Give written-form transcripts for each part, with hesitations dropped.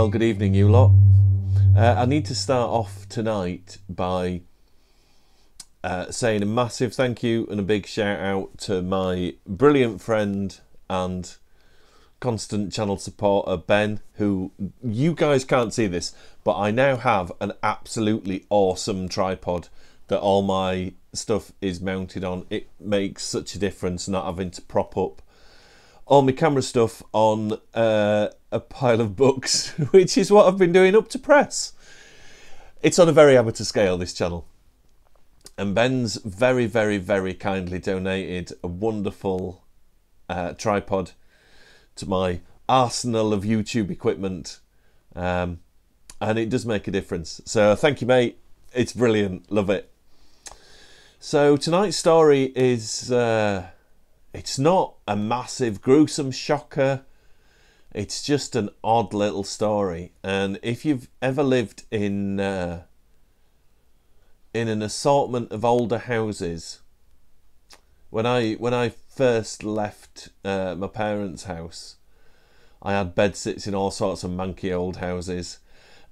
Well, good evening, you lot. I need to start off tonight by saying a massive thank you and a big shout out to my brilliant friend and constant channel supporter, Ben, who you guys can't see this, but I now have an absolutely awesome tripod that all my stuff is mounted on. It makes such a difference not having to prop up all my camera stuff on a pile of books, which is what I've been doing up to press. It's on a very amateur scale, this channel. And Ben's very, very, very kindly donated a wonderful tripod to my arsenal of YouTube equipment. And it does make a difference. So thank you, mate. It's brilliant. Love it. So tonight's story is... it's not a massive, gruesome shocker. It's just an odd little story. And if you've ever lived in an assortment of older houses, when I first left my parents' house, I had bedsits in all sorts of manky old houses,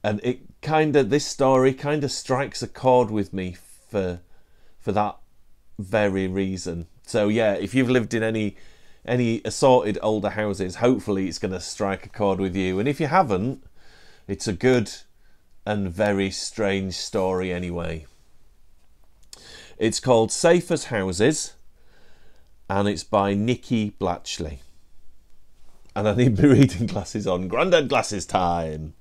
and this story kind of strikes a chord with me for that very reason. So yeah, if you've lived in any assorted older houses, hopefully it's going to strike a chord with you. And if you haven't, it's a good and very strange story anyway. It's called Safe as Houses, and it's by Nyki Blatchley. And I need my reading glasses on. Grandad glasses time!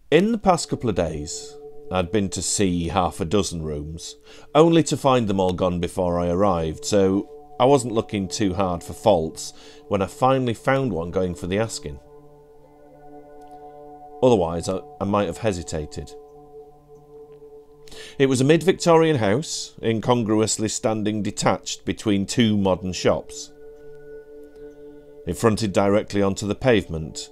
In the past couple of days, I'd been to see half a dozen rooms, only to find them all gone before I arrived, so I wasn't looking too hard for faults when I finally found one going for the asking. Otherwise, I might have hesitated. It was a mid-Victorian house, incongruously standing detached between two modern shops. It fronted directly onto the pavement,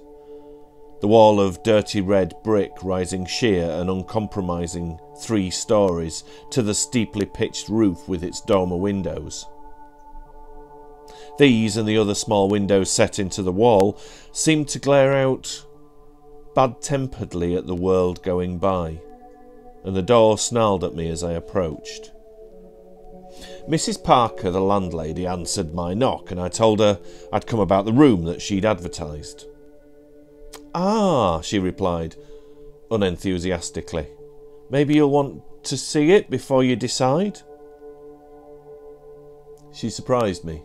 the wall of dirty red brick rising sheer and uncompromising 3 stories to the steeply pitched roof with its dormer windows. These and the other small windows set into the wall seemed to glare out bad-temperedly at the world going by, and the door snarled at me as I approached. Mrs. Parker, the landlady, answered my knock, and I told her I'd come about the room that she'd advertised. "Ah," she replied, unenthusiastically. "Maybe you'll want to see it before you decide?" She surprised me.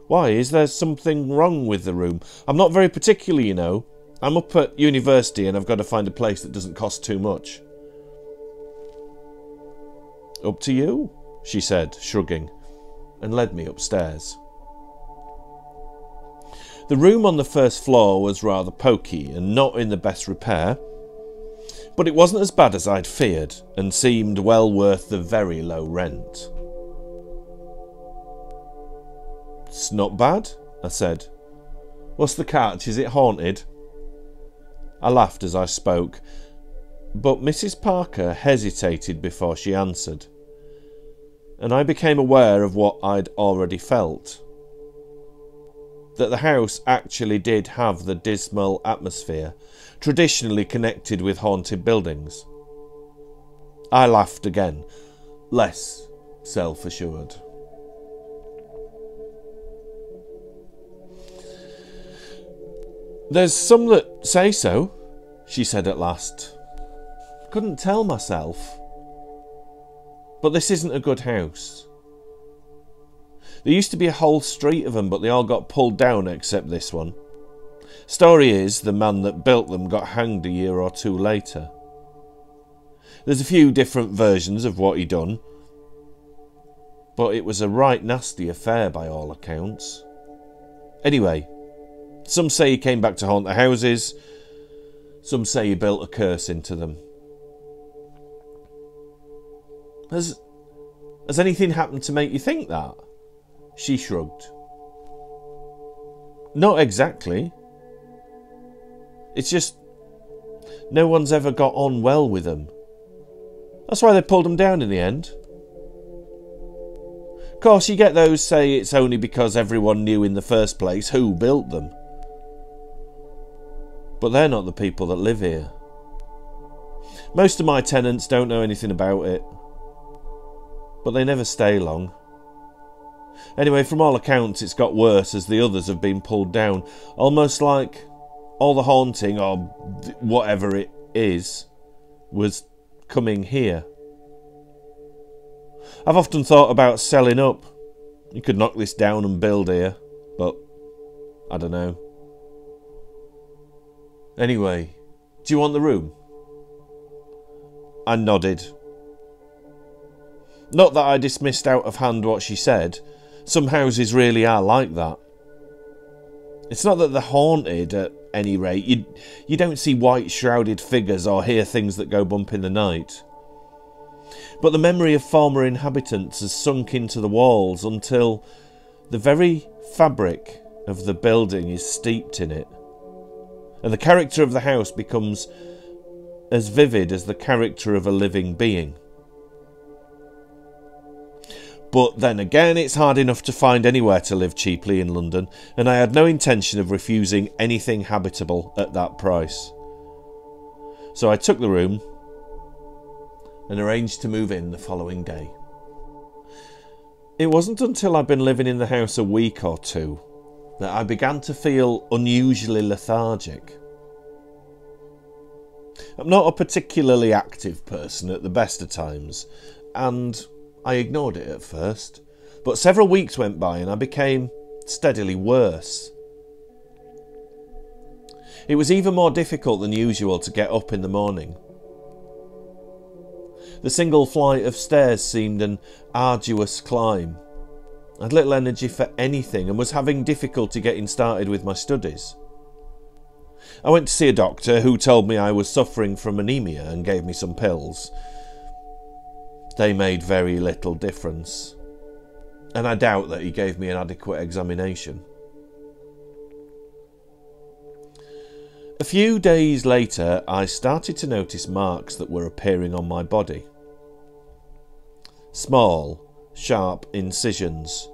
"Why, is there something wrong with the room? I'm not very particular, you know. I'm up at university and I've got to find a place that doesn't cost too much." "Up to you," she said, shrugging, and led me upstairs. The room on the first floor was rather poky and not in the best repair, but it wasn't as bad as I'd feared and seemed well worth the very low rent. "It's not bad," I said. "What's the catch? Is it haunted?" I laughed as I spoke, but Mrs. Parker hesitated before she answered, and I became aware of what I'd already felt. That the house actually did have the dismal atmosphere traditionally connected with haunted buildings. I laughed again, less self-assured. "There's some that say so," she said at last. "Couldn't tell myself. But this isn't a good house. There used to be a whole street of them, but they all got pulled down except this one. Story is, the man that built them got hanged a year or 2 later. There's a few different versions of what he done, but it was a right nasty affair by all accounts. Anyway, some say he came back to haunt the houses, some say he built a curse into them." Has anything happened to make you think that?" She shrugged. "Not exactly. It's just no one's ever got on well with them. That's why they pulled them down in the end. Of course, you get those say it's only because everyone knew in the first place who built them. but they're not the people that live here. Most of my tenants don't know anything about it, but they never stay long. Anyway, from all accounts, it's got worse as the others have been pulled down, almost like all the haunting, or whatever it is, was coming here. I've often thought about selling up. You could knock this down and build here, but I don't know. Anyway, do you want the room? I nodded. Not that I dismissed out of hand what she said. Some houses really are like that. It's not that they're haunted, at any rate. You don't see white shrouded figures or hear things that go bump in the night. But the memory of former inhabitants has sunk into the walls until the very fabric of the building is steeped in it. And the character of the house becomes as vivid as the character of a living being. But then again, it's hard enough to find anywhere to live cheaply in London, and I had no intention of refusing anything habitable at that price. So I took the room and arranged to move in the following day. It wasn't until I'd been living in the house a week or two that I began to feel unusually lethargic. I'm not a particularly active person at the best of times, and I ignored it at first, but several weeks went by and I became steadily worse. It was even more difficult than usual to get up in the morning. The single flight of stairs seemed an arduous climb. I had little energy for anything and was having difficulty getting started with my studies. I went to see a doctor who told me I was suffering from anemia and gave me some pills. They made very little difference, and I doubt that he gave me an adequate examination. A few days later, I started to notice marks that were appearing on my body. Small, sharp incisions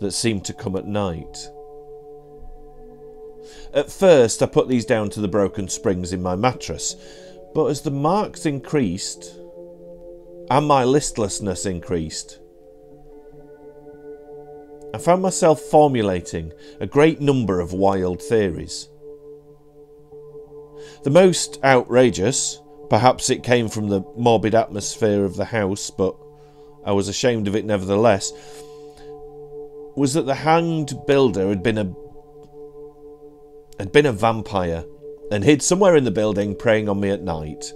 that seemed to come at night. At first, I put these down to the broken springs in my mattress, but as the marks increased, and my listlessness increased, I found myself formulating a great number of wild theories. The most outrageous, perhaps it came from the morbid atmosphere of the house, but I was ashamed of it nevertheless, was that the hanged builder had been a vampire and hid somewhere in the building preying on me at night.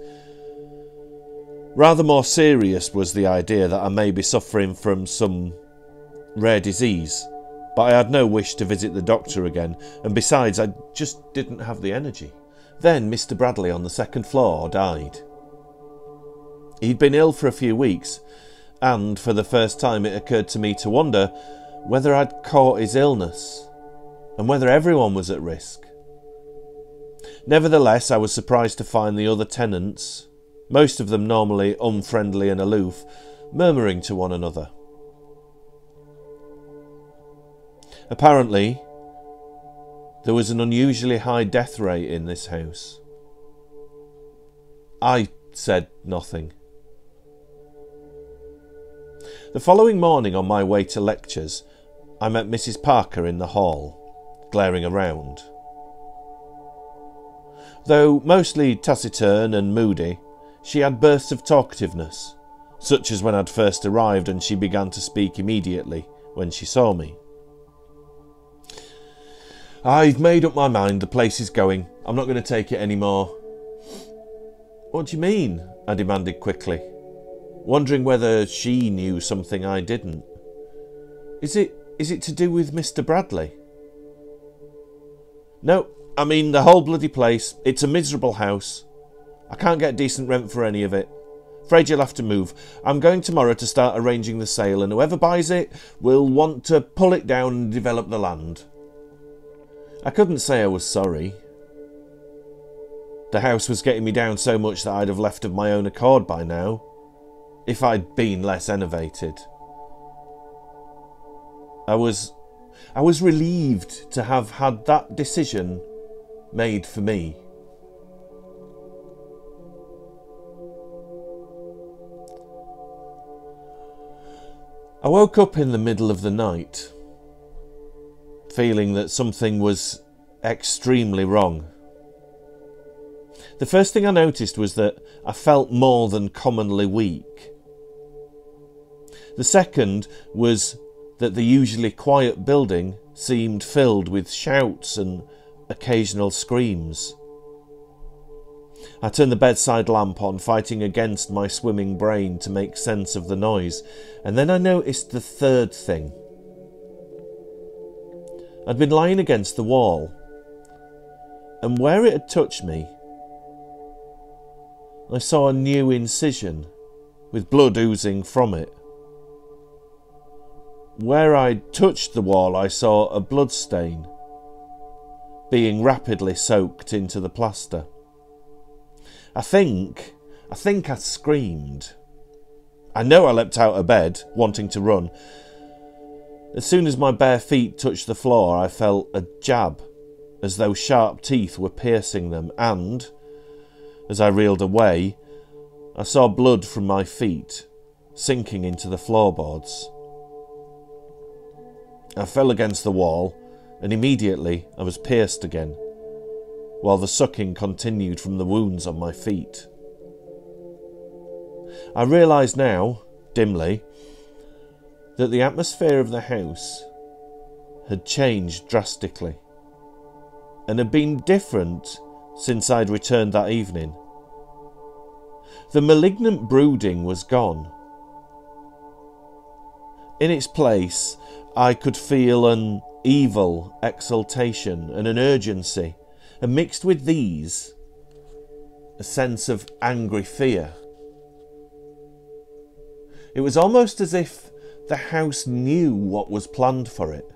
Rather more serious was the idea that I may be suffering from some rare disease, but I had no wish to visit the doctor again, and besides, I just didn't have the energy. Then Mr. Bradley on the second floor died. He'd been ill for a few weeks, and for the first time it occurred to me to wonder whether I'd caught his illness, and whether everyone was at risk. Nevertheless, I was surprised to find the other tenants, most of them normally unfriendly and aloof, murmuring to one another. Apparently, there was an unusually high death rate in this house. I said nothing. The following morning, on my way to lectures, I met Mrs. Parker in the hall, glaring around. Though mostly taciturn and moody, she had bursts of talkativeness, such as when I'd first arrived, and she began to speak immediately when she saw me. "I've made up my mind, the place is going. I'm not going to take it anymore." "What do you mean?" I demanded quickly, wondering whether she knew something I didn't. Is it to do with Mr. Bradley?" "No, I mean the whole bloody place. It's a miserable house. I can't get decent rent for any of it. Afraid you'll have to move. I'm going tomorrow to start arranging the sale, and whoever buys it will want to pull it down and develop the land." I couldn't say I was sorry. The house was getting me down so much that I'd have left of my own accord by now, if I'd been less enervated. I was relieved to have had that decision made for me. I woke up in the middle of the night, feeling that something was extremely wrong. The first thing I noticed was that I felt more than commonly weak. The second was that the usually quiet building seemed filled with shouts and occasional screams. I turned the bedside lamp on, fighting against my swimming brain to make sense of the noise, and then I noticed the third thing. I'd been lying against the wall, and where it had touched me, I saw a new incision with blood oozing from it. Where I'd touched the wall, I saw a blood stain being rapidly soaked into the plaster. I think I screamed. I know I leapt out of bed, wanting to run. As soon as my bare feet touched the floor, I felt a jab, as though sharp teeth were piercing them, and, as I reeled away, I saw blood from my feet sinking into the floorboards. I fell against the wall, and immediately I was pierced again, while the sucking continued from the wounds on my feet. I realised now, dimly, that the atmosphere of the house had changed drastically, and had been different since I'd returned that evening. The malignant brooding was gone. In its place, I could feel an evil exultation and an urgency, and mixed with these, a sense of angry fear. It was almost as if the house knew what was planned for it.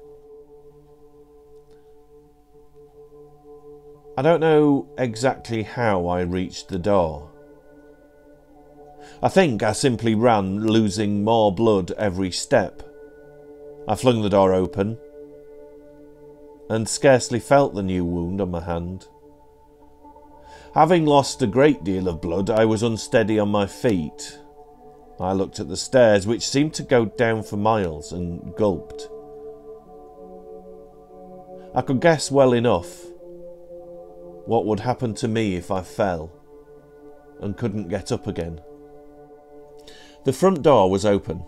I don't know exactly how I reached the door. I think I simply ran, losing more blood every step. I flung the door open and scarcely felt the new wound on my hand. Having lost a great deal of blood, I was unsteady on my feet. I looked at the stairs, which seemed to go down for miles, and gulped. I could guess well enough what would happen to me if I fell and couldn't get up again. The front door was open.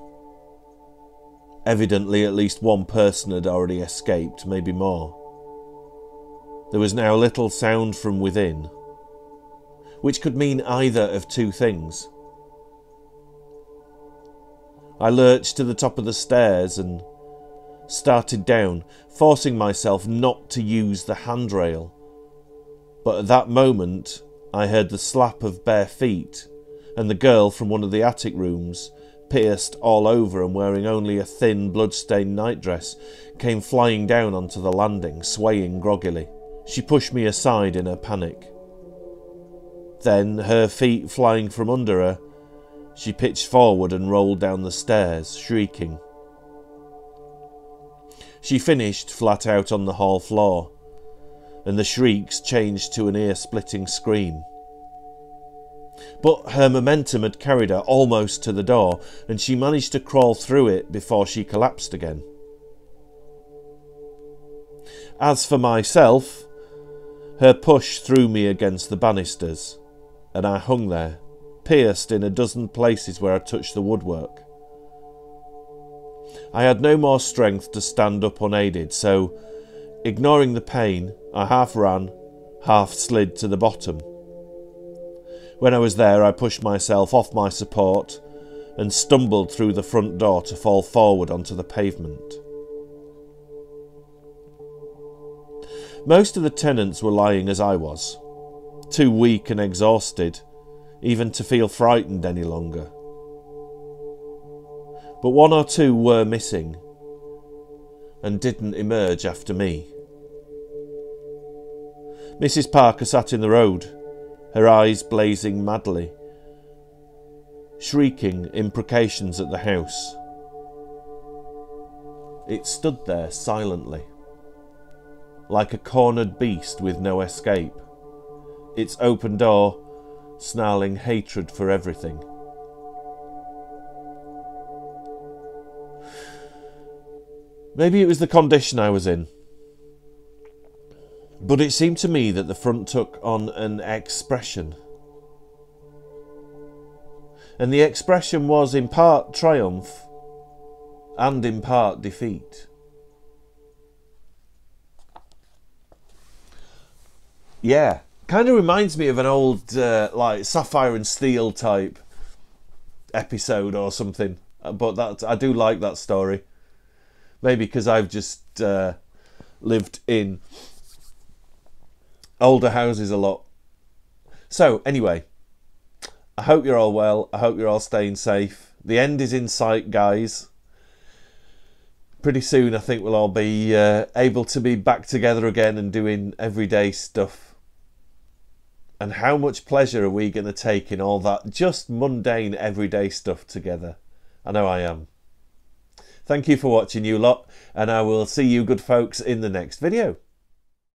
Evidently at least one person had already escaped, maybe more. There was now little sound from within, which could mean either of two things. I lurched to the top of the stairs and started down, forcing myself not to use the handrail. But at that moment, I heard the slap of bare feet, and the girl from one of the attic rooms, pierced all over and wearing only a thin, blood-stained nightdress, came flying down onto the landing, swaying groggily. She pushed me aside in her panic. Then, her feet flying from under her, she pitched forward and rolled down the stairs, shrieking. She finished flat out on the hall floor, and the shrieks changed to an ear-splitting scream. But her momentum had carried her almost to the door, and she managed to crawl through it before she collapsed again. As for myself, her push threw me against the banisters, and I hung there, pierced in a dozen places where I touched the woodwork. I had no more strength to stand up unaided, so, ignoring the pain, I half ran, half slid to the bottom. When I was there, I pushed myself off my support and stumbled through the front door to fall forward onto the pavement. Most of the tenants were lying as I was, too weak and exhausted even to feel frightened any longer. But one or two were missing and didn't emerge after me. Mrs. Parker sat in the road, her eyes blazing madly, shrieking imprecations at the house. It stood there silently, like a cornered beast with no escape, its open door snarling hatred for everything. Maybe it was the condition I was in. But it seemed to me that the front took on an expression. And the expression was in part triumph and in part defeat. Yeah, kind of reminds me of an old like Sapphire and Steel type episode or something. But that I do like that story. Maybe because I've just lived in older houses a lot. So anyway, I hope you're all well. I hope you're all staying safe. The end is in sight, guys. Pretty soon I think we'll all be able to be back together again and doing everyday stuff. And how much pleasure are we going to take in all that just mundane everyday stuff together? I know I am. Thank you for watching, you lot, and I will see you good folks in the next video.